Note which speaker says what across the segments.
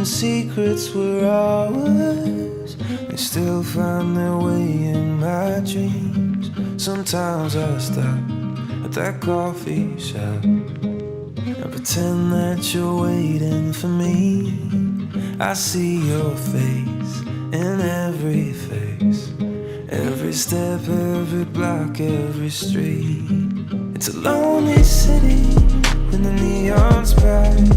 Speaker 1: when secrets were ours, they still find their way in my dreams. Sometimes I stop at that coffee shop and pretend that you're waiting for me. I see your face in every face, every step, every block, every street. It's a lonely city when the neon's bright,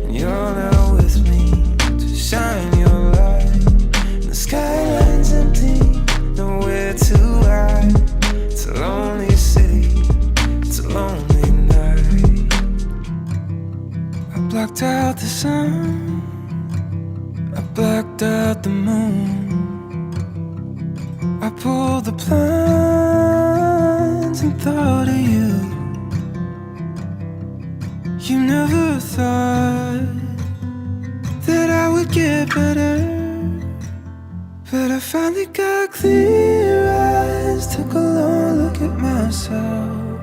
Speaker 1: and you're not with me to shine your light. And the skyline's empty, nowhere to hide. It's a lonely city, it's a lonely night. I blocked out the sun, I blacked out the moon. I pulled the blinds and thought of you. You never thought that I would get better, but I finally got clear eyes. Took a long look at myself,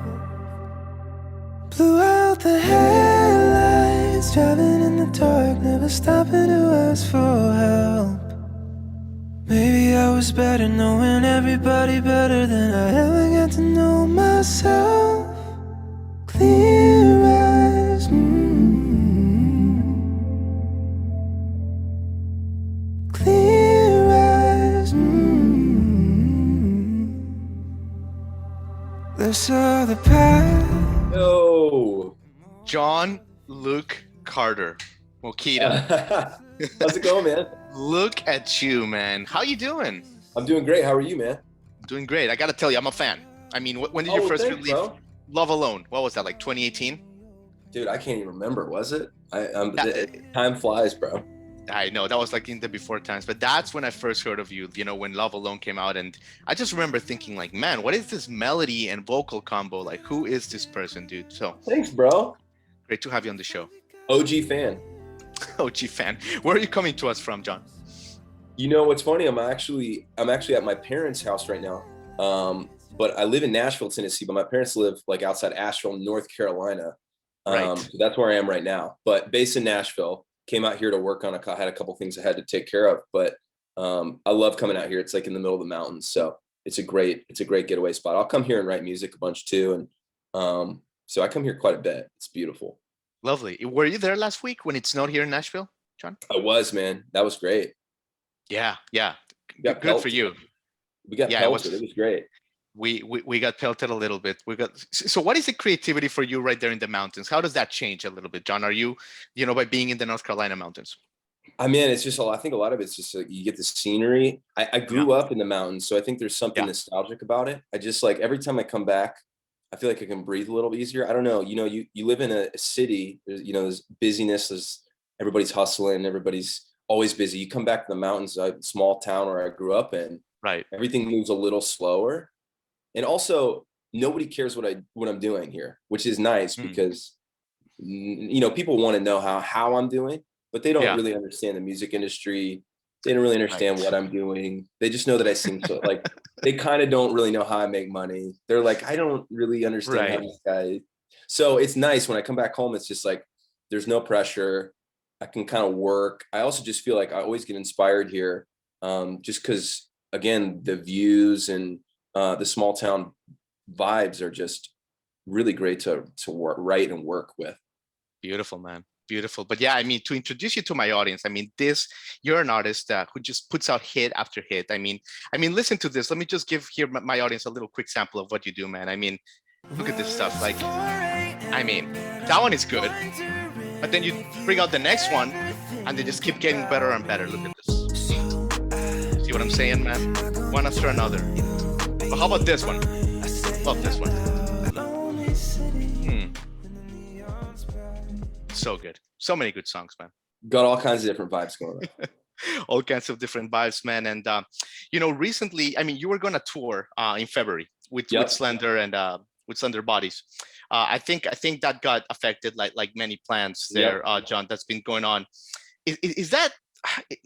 Speaker 1: blew out the headlights, driving in the dark, never stopping to ask for help. Maybe I was better knowing everybody better than I ever got to know myself. Clear eyes, clear eyes, This other path.
Speaker 2: Yo,
Speaker 3: John Luke Carter, MOKITA.
Speaker 2: how's it going, man?
Speaker 3: Look at you, man. How you doing?
Speaker 2: I'm doing great. How are you, man?
Speaker 3: Doing great. I gotta tell you, I'm a fan. I mean, when did you
Speaker 2: Oh,
Speaker 3: first
Speaker 2: thanks,
Speaker 3: release
Speaker 2: bro.
Speaker 3: Love Alone? What was that, like 2018?
Speaker 2: Dude, I can't even remember. Was it?
Speaker 3: Yeah.
Speaker 2: Time flies, bro.
Speaker 3: I know that was like in the before times, but that's when I first heard of you, when Love Alone came out. And I just remember thinking like, man, what is this melody and vocal combo? Like, who is this person, dude? So
Speaker 2: Thanks, bro.
Speaker 3: great to have you on the show.
Speaker 2: OG fan.
Speaker 3: OG fan. Where are you coming to us from, John?
Speaker 2: You know what's funny? I'm actually at my parents' house right now. But I live in Nashville, Tennessee, but my parents live like outside Asheville, North Carolina.
Speaker 3: Right.
Speaker 2: So that's where I am right now. But based in Nashville, came out here to work on had a couple things I had to take care of. But I love coming out here. It's like in the middle of the mountains, so it's a great getaway spot. I'll come here and write music a bunch too, and so I come here quite a bit. It's beautiful.
Speaker 3: Lovely. Were you there last week when it snowed here in Nashville, John?
Speaker 2: I was, man. That was great.
Speaker 3: Yeah.
Speaker 2: We got
Speaker 3: Good for
Speaker 2: pelted.
Speaker 3: you.
Speaker 2: We got pelted. It was great.
Speaker 3: We got pelted a little bit. So what is the creativity for you right there in the mountains? How does that change a little bit, John? Are you, by being in the North Carolina mountains?
Speaker 2: I mean, it's just I think a lot of it's just like you get the scenery. I grew up in the mountains, so I think there's something nostalgic about it. I just like every time I come back, I feel like I can breathe a little easier. I don't know. You live in a city. There's busyness. Everybody's hustling. Everybody's always busy. You come back to the mountains, a small town where I grew up in.
Speaker 3: Right.
Speaker 2: Everything moves a little slower, and also nobody cares what I'm doing here, which is nice because people want to know how I'm doing, but they don't really understand the music industry. They don't really understand what I'm doing. They just know that I sing. So like they kind of don't really know how I make money. They're like, I don't really understand how this guy. So it's nice when I come back home. It's just like there's no pressure. I can kind of work. I also just feel like I always get inspired here, just because again the views and the small town vibes are just really great to write and work with.
Speaker 3: Beautiful, man. Beautiful. But yeah, I mean, to introduce you to my audience, I mean, you're an artist who just puts out hit after hit. I mean, listen to this. Let me just give here my audience a little quick sample of what you do, man. I mean, look at this stuff. Like, I mean, that one is good. But then you bring out the next one and they just keep getting better and better. Look at this. See what I'm saying, man? One after another. But how about this one? Love this one. So good. So many good songs, man.
Speaker 2: Got all kinds of different vibes going on.
Speaker 3: All kinds of different vibes, man. And recently, I mean, you were going to tour in February with Slender and with Slender Bodies. I think that got affected, like many plans there, John. That's been going on. Is that?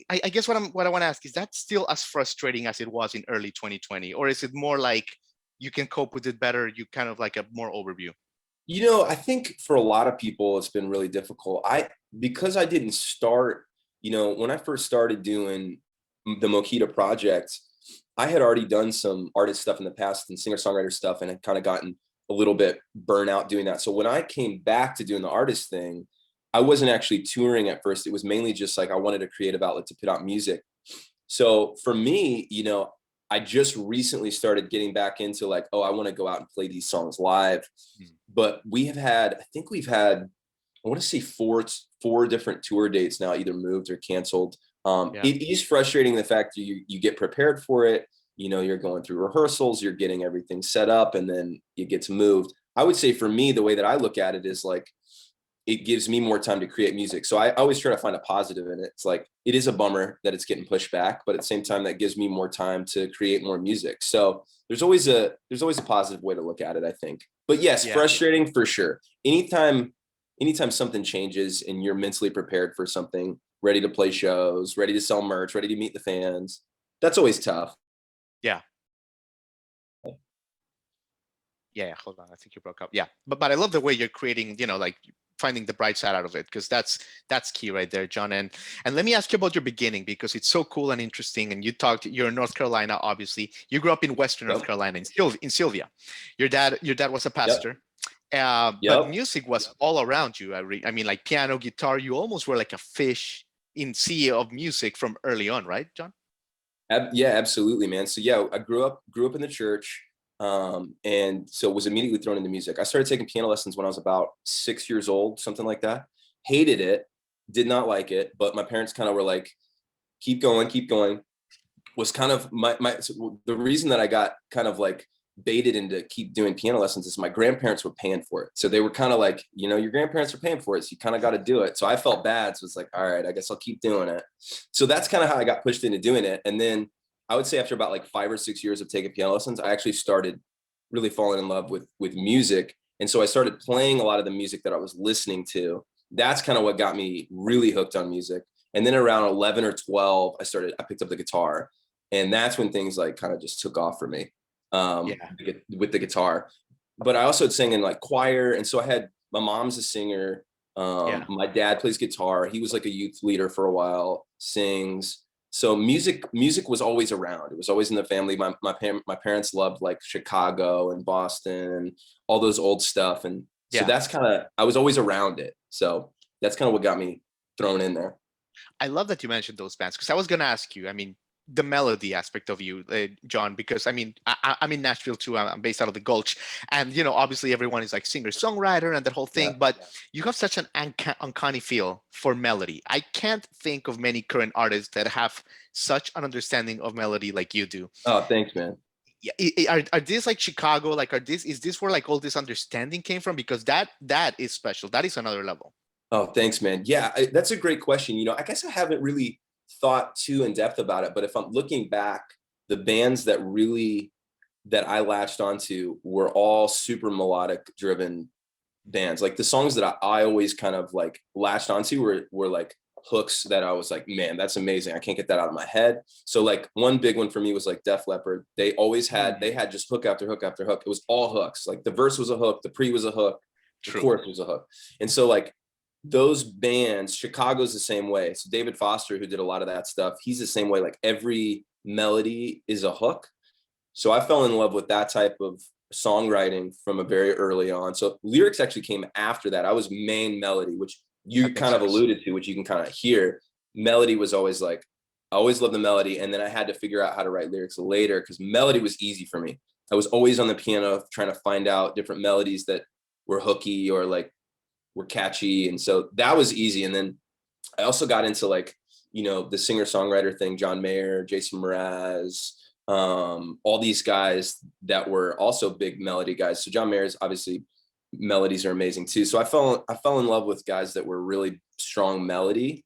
Speaker 3: I guess what I want to ask is that still as frustrating as it was in early 2020, or is it more like you can cope with it better? You kind of like a more overview.
Speaker 2: I think for a lot of people, it's been really difficult. Because I didn't start when I first started doing the MOKITA project, I had already done some artist stuff in the past and singer-songwriter stuff, and had kind of gotten a little bit burnout doing that. So when I came back to doing the artist thing, I wasn't actually touring at first. It was mainly just like I wanted a creative outlet to put out music. So for me, I just recently started getting back into like, oh, I want to go out and play these songs live. But I think we've had, I want to say four different tour dates now, either moved or canceled. It is frustrating, the fact that you get prepared for it. You're going through rehearsals, you're getting everything set up, and then it gets moved. I would say for me, the way that I look at it is like, it gives me more time to create music. So I always try to find a positive in it. It's like, it is a bummer that it's getting pushed back, but at the same time, that gives me more time to create more music. So there's always a positive way to look at it, I think. But yes, frustrating for sure. Anytime something changes and you're mentally prepared for something, ready to play shows, ready to sell merch, ready to meet the fans, that's always tough.
Speaker 3: Yeah, hold on, I think you broke up. Yeah, but I love the way you're creating, like finding the bright side out of it, because that's key right there, John. And let me ask you about your beginning, because it's so cool and interesting. And you're in North Carolina, obviously. You grew up in Western North Carolina, in Sylvia. Your dad was a pastor. But music was all around you. I mean, like piano, guitar, you almost were like a fish in sea of music from early on, right, John?
Speaker 2: Yeah, absolutely, man. So yeah, I grew up in the church. And so was immediately thrown into music. I started taking piano lessons when I was about 6 years old, something like that. Hated it, did not like it, but my parents kind of were like, keep going. Was kind of the reason that I got kind of like baited into keep doing piano lessons is my grandparents were paying for it. So they were kind of like, your grandparents are paying for it, so you kind of got to do it. So I felt bad. So it's like, all right, I guess I'll keep doing it. So that's kind of how I got pushed into doing it. And then I would say after about like 5 or 6 years of taking piano lessons, I actually started really falling in love with music. And so I started playing a lot of the music that I was listening to. That's kind of what got me really hooked on music. And then around 11 or 12, I picked up the guitar. And that's when things like kind of just took off for me with the guitar. But I also sang in like choir. And so my mom's a singer. My dad plays guitar. He was like a youth leader for a while, sings. So music was always around. It was always in the family. My parents loved like Chicago and Boston and all those old stuff. And so that's I was always around it. So that's kind of what got me thrown in there.
Speaker 3: I love that you mentioned those bands, because I was going to ask you, I mean, the melody aspect of you, John, because I mean, I'm in Nashville too. I'm based out of the Gulch, and obviously everyone is like singer songwriter and that whole thing. But you have such an uncanny feel for melody. I can't think of many current artists that have such an understanding of melody like you do.
Speaker 2: Oh, thanks, man.
Speaker 3: Are these like Chicago? Like, is this where like all this understanding came from? Because that is special. That is another level.
Speaker 2: Oh, thanks, man. Yeah, that's a great question. I guess I haven't really thought too in depth about it, but if I'm looking back, the bands that I latched onto were all super melodic driven bands. Like the songs that I always kind of like latched onto were like hooks that I was like, man, that's amazing. I can't get that out of my head. So like one big one for me was like Def Leppard. They had just hook after hook after hook. It was all hooks. Like the verse was a hook, the pre was a hook, the chorus was a hook. And so like those bands, Chicago's the same way. So David Foster, who did a lot of that stuff, he's the same way. Like every melody is a hook. So I fell in love with that type of songwriting from a very early on. So lyrics actually came after that. I was main melody, which you kind of alluded to, which you can kind of hear. Melody was always like, I always loved the melody. And then I had to figure out how to write lyrics later, because melody was easy for me. I was always on the piano trying to find out different melodies that were hooky or like were catchy. And so that was easy. And then I also got into like, the singer-songwriter thing, John Mayer, Jason Mraz, all these guys that were also big melody guys. So John Mayer's obviously melodies are amazing too. So I fell in love with guys that were really strong melody.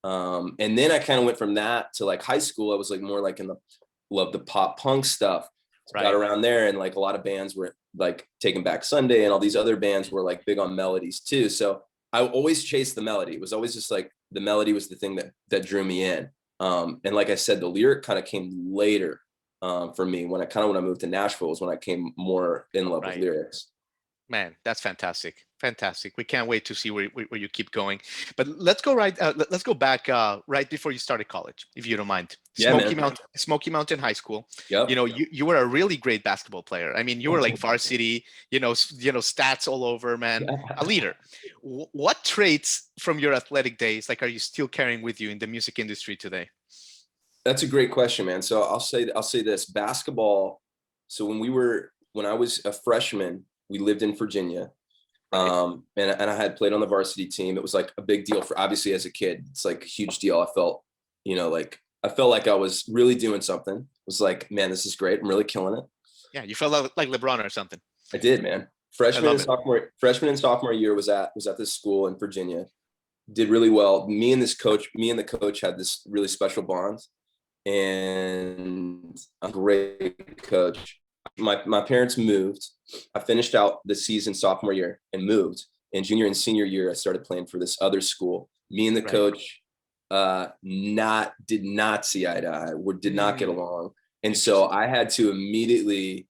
Speaker 2: And then I kind of went from that to like high school. I was like more like love the pop punk stuff. Got around there, and like a lot of bands were like Taking Back Sunday and all these other bands were like big on melodies too. So I always chased the melody. It was always just like the melody was the thing that drew me in. And like I said, the lyric kind of came later for me when I moved to Nashville was when I came more in love with lyrics.
Speaker 3: Man, that's fantastic. Fantastic. We can't wait to see where you keep going. But let's go right. Let's go back right before you started college, if you don't mind.
Speaker 2: Yeah, man.
Speaker 3: Smoky Mountain High School.
Speaker 2: Yep.
Speaker 3: You were a really great basketball player. I mean, you were like varsity. Stats all over, man. A leader. What traits from your athletic days, like, are you still carrying with you in the music industry today?
Speaker 2: That's a great question, man. So I'll say this: basketball. So when I was a freshman, we lived in Virginia. And I had played on the varsity team. It was like a big deal for, obviously, as a kid, it's like a huge deal. I felt like I was really doing something. It was like, man, this is great. I'm really killing it.
Speaker 3: Yeah, you felt like LeBron or something.
Speaker 2: I did, man. Freshman and sophomore year was at this school in Virginia. Did really well. Me and the coach had this really special bond, and a great coach. My parents moved. I finished out the season sophomore year and moved. And junior and senior year, I started playing for this other school. Me and the coach did not see eye to eye. We did not get along. And so I had to immediately,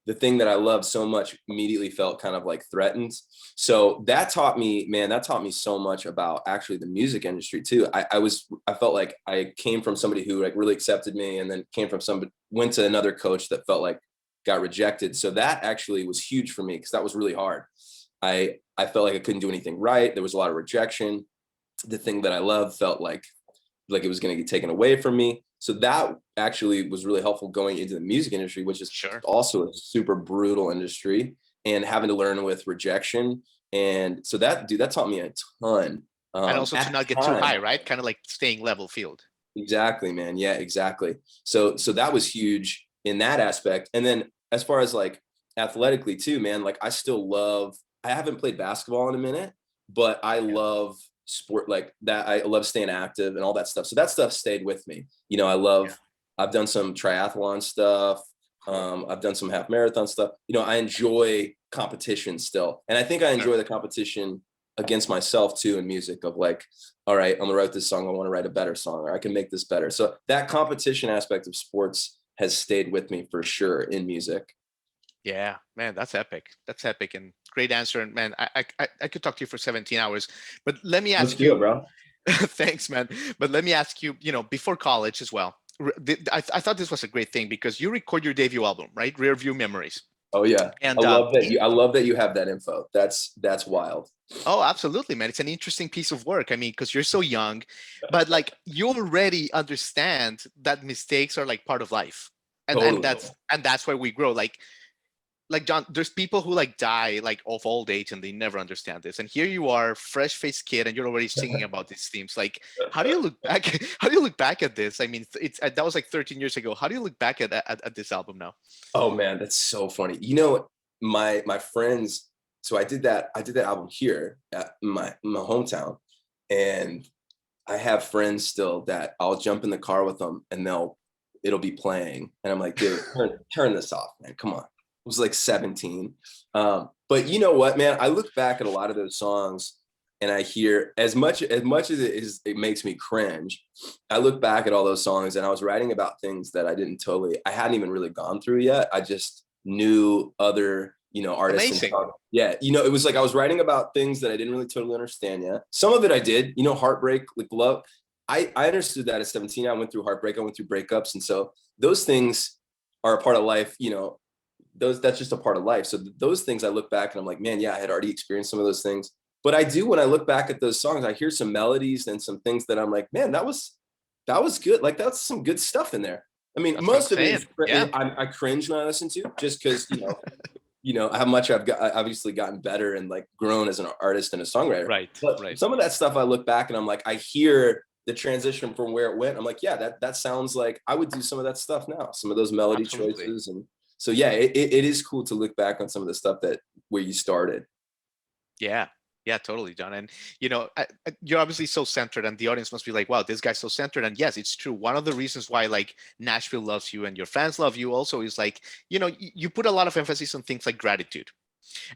Speaker 2: the thing that I loved so much immediately felt kind of like threatened. So that taught me so much about actually the music industry too. I felt like I came from somebody who like really accepted me, and then went to another coach that felt like got rejected. So that actually was huge for me, because that was really hard. I felt like I couldn't do anything right. There was a lot of rejection. The thing that I loved felt like it was going to get taken away from me. So that actually was really helpful going into the music industry, which is also a super brutal industry, and having to learn with rejection. And so that taught me a ton.
Speaker 3: And also to not get too high, right? Kind of like staying level field.
Speaker 2: Exactly, man. Yeah, exactly. So that was huge in that aspect. And then as far as like athletically too, man, like I haven't played basketball in a minute, but I love sport like that. I love staying active and all that stuff. So that stuff stayed with me. I've done some triathlon stuff. I've done some half marathon stuff. I enjoy competition still. And I think I enjoy the competition against myself too in music, of like, all right, I'm gonna write this song. I want to write a better song, or I can make this better. So that competition aspect of sports has stayed with me for sure in music.
Speaker 3: Yeah, man, that's epic. That's epic, and great answer. And man, I could talk to you for 17 hours, but let me ask you,
Speaker 2: bro.
Speaker 3: Thanks, man. But let me ask you, before college as well, I thought this was a great thing, because you record your debut album, right? Rearview Memories.
Speaker 2: Oh yeah. And I love that you have that info. That's wild.
Speaker 3: Oh, absolutely, man. It's an interesting piece of work. I mean, because you're so young, but like you already understand that mistakes are like part of life. And that's where we grow. Like John, there's people who like die like of old age and they never understand this. And here you are, fresh-faced kid, and you're already singing about these themes. Like, how do you look back? How do you look back at this? I mean, that was like 13 years ago. How do you look back at this album now?
Speaker 2: Oh man, that's so funny. My friends. So I did that album here at my hometown, and I have friends still that I'll jump in the car with them and it'll be playing, and I'm like, dude, turn this off, man. Come on. It was like 17. But you know what, man? I look back at a lot of those songs, and I hear as much as it makes me cringe. I look back at all those songs, and I was writing about things that I hadn't even really gone through yet. I just knew other, artists.
Speaker 3: Amazing.
Speaker 2: It was like I was writing about things that I didn't really totally understand yet. Some of it I did, heartbreak, like love. I understood that at 17. I went through heartbreak. I went through breakups. And so those things are a part of life, that's just a part of life. So those things I look back and I'm like, man, yeah, I had already experienced some of those things. But I do, when I look back at those songs, I hear some melodies and some things that I'm like, man, that was good. Like that's some good stuff in there. I mean, that's most of it I cringe when I listen to, just because, how much I've obviously gotten better and like grown as an artist and a songwriter.
Speaker 3: Right.
Speaker 2: But some of that stuff I look back and I'm like, I hear the transition from where it went. I'm like, yeah, that sounds like I would do some of that stuff now, some of those melody choices. And so, yeah, it is cool to look back on some of the stuff where you started.
Speaker 3: Yeah, totally, John. And, you're obviously so centered, and the audience must be like, wow, this guy's so centered. And yes, it's true. One of the reasons why like Nashville loves you and your fans love you also is like, you put a lot of emphasis on things like gratitude.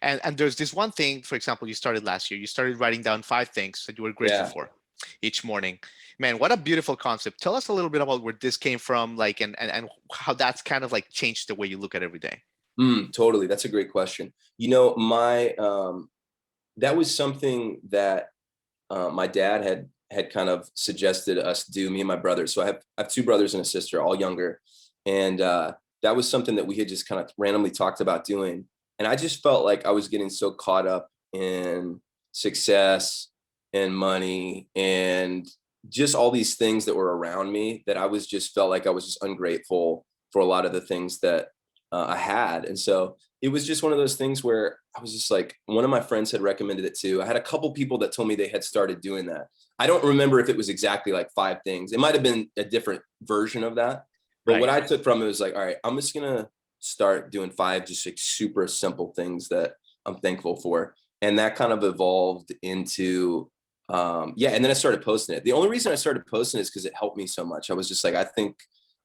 Speaker 3: And there's this one thing, for example, you started last year, you started writing down 5 things that you were grateful for each morning. Man, what a beautiful concept. Tell us a little bit about where this came from, like, and how that's kind of like changed the way you look at every day.
Speaker 2: Totally. That's a great question. You know, that was something that my dad had kind of suggested us do, me and my brother. So I have two brothers and a sister, all younger. And that was something that we had just kind of randomly talked about doing. And I just felt like I was getting so caught up in success and money and just all these things that were around me that I was just felt like I was just ungrateful for a lot of the things that I had. And so it was just one of those things where I was just like, one of my friends had recommended it too. I had a couple people that told me they had started doing that. I don't remember if it was exactly like 5 things. It might have been a different version of that. But what I took from it was like, all right, I'm just gonna start doing 5 just like super simple things that I'm thankful for. And that kind of evolved into and then I started posting it. The only reason I started posting it is because it helped me so much. I was just like, I think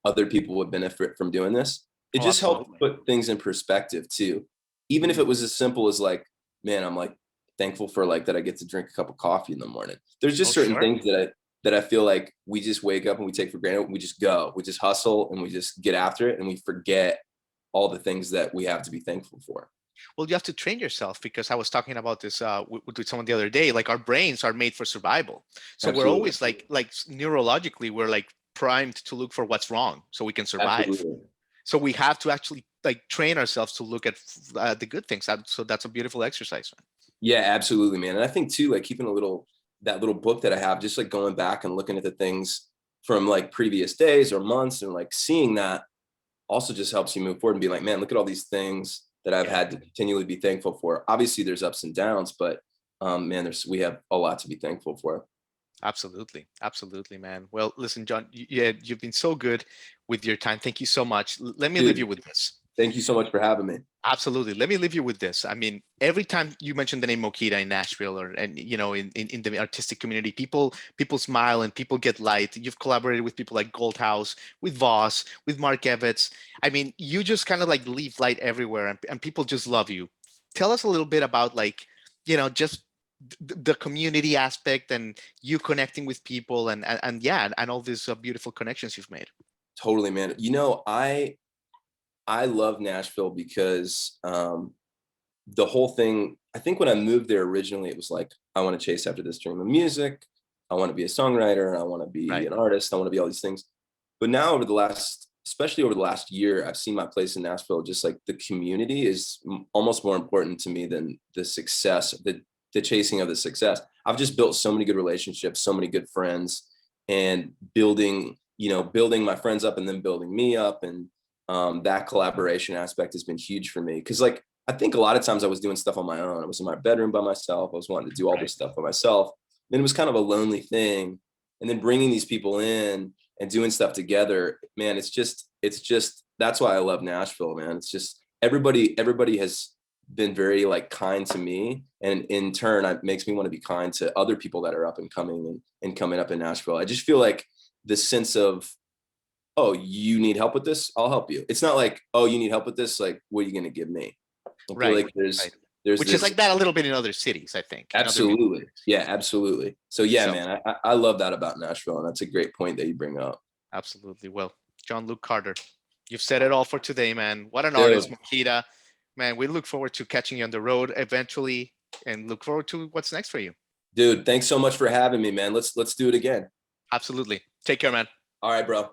Speaker 2: other people would benefit from doing this. It just helped put things in perspective too. Even if it was as simple as like, man, I'm like thankful for like that I get to drink a cup of coffee in the morning. There's just certain things that I feel like we just wake up and we take for granted. We just go, we just hustle and we just get after it and we forget all the things that we have to be thankful for.
Speaker 3: Well, you have to train yourself, because I was talking about this with someone the other day. Like, our brains are made for survival, so we're always like neurologically we're like primed to look for what's wrong so we can survive.
Speaker 2: Absolutely.
Speaker 3: So we have to actually like train ourselves to look at the good things. So that's a beautiful exercise, man.
Speaker 2: Yeah, absolutely, man. And I think too, like keeping that little book that I have, just like going back and looking at the things from like previous days or months and like seeing that also just helps you move forward and be like, man, look at all these things that I've had to continually be thankful for. Obviously there's ups and downs, but man, we have a lot to be thankful for.
Speaker 3: Absolutely. Absolutely, man. Well, listen, John, you've been so good with your time. Thank you so much. Let me leave you with this.
Speaker 2: Thank you so much for having me.
Speaker 3: Absolutely. Let me leave you with this. I mean, every time you mention the name MOKITA in Nashville, and in the artistic community, people smile and people get light. You've collaborated with people like Goldhouse, with Voss, with Mark Evans. I mean, you just kind of like leave light everywhere, and people just love you. Tell us a little bit about like, just the community aspect and you connecting with people and all these beautiful connections you've made.
Speaker 2: Totally, man. I love Nashville because the whole thing, I think when I moved there originally, it was like, I want to chase after this dream of music. I want to be a songwriter. I want to be an artist. I want to be all these things. But now especially over the last year, I've seen my place in Nashville, just like the community is almost more important to me than the success, the chasing of the success. I've just built so many good relationships, so many good friends, and building my friends up and then building me up. And that collaboration aspect has been huge for me. Cause like, I think a lot of times I was doing stuff on my own. I was in my bedroom by myself. I was wanting to do all this stuff by myself. Then it was kind of a lonely thing. And then bringing these people in and doing stuff together, man, it's just, that's why I love Nashville, man. It's just, everybody has been very like kind to me. And in turn, it makes me want to be kind to other people that are up and coming and coming up in Nashville. I just feel like the sense of, oh, you need help with this? I'll help you. It's not like, oh, you need help with this? Like, what are you going to give me? I feel like there's
Speaker 3: which is like that a little bit in other cities, I think.
Speaker 2: Absolutely. Yeah, absolutely. So yeah, man, I love that about Nashville. And that's a great point that you bring up.
Speaker 3: Absolutely. Well, John Luke Carter, you've said it all for today, man. What an artist, MOKITA. Man, we look forward to catching you on the road eventually and look forward to what's next for you.
Speaker 2: Dude, thanks so much for having me, man. Let's do it again.
Speaker 3: Absolutely. Take care, man.
Speaker 2: All right, bro.